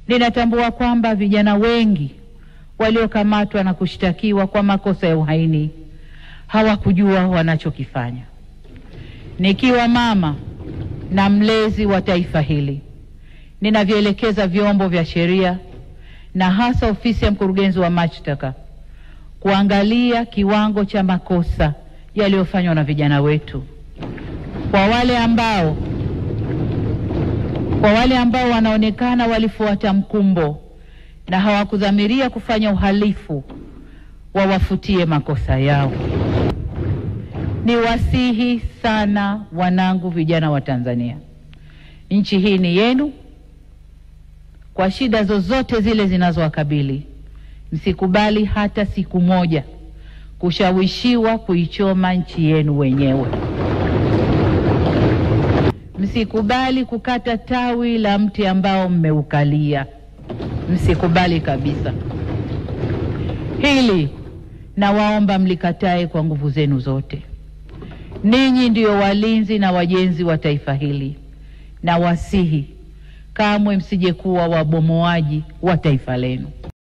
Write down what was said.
Ninatambua kwamba vijana wengi waliokamatwa na kushtakiwa kwa makosa ya uhaini hawakujua wanachokifanya. Nikiwa mama na mlezi wa taifa hili, ninavyoelekeza vyombo vya sheria na hasa ofisi ya mkurugenzi wa mashtaka kuangalia kiwango cha makosa yaliyofanywa na vijana wetu. Kwa wale ambao wanaonekana walifuata mkumbo na hawakudhamiria kufanya uhalifu, wawafutie makosa yao. Niwasihi sana wanangu vijana wa Tanzania, nchi hii ni yenu. Kwa shida zozote zile zinazowakabili, msikubali hata siku moja kushawishiwa kuichoma nchi yenu wenyewe. Msikubali kukata tawi la mti ambao mmeukalia. Msikubali kabisa. Hili nawaomba mlikatae kwa nguvu zenu zote. Ninyi ndio walinzi na wajenzi wa taifa hili, na wasihi kamwe msije kuwa wabomoaji wa taifa lenu.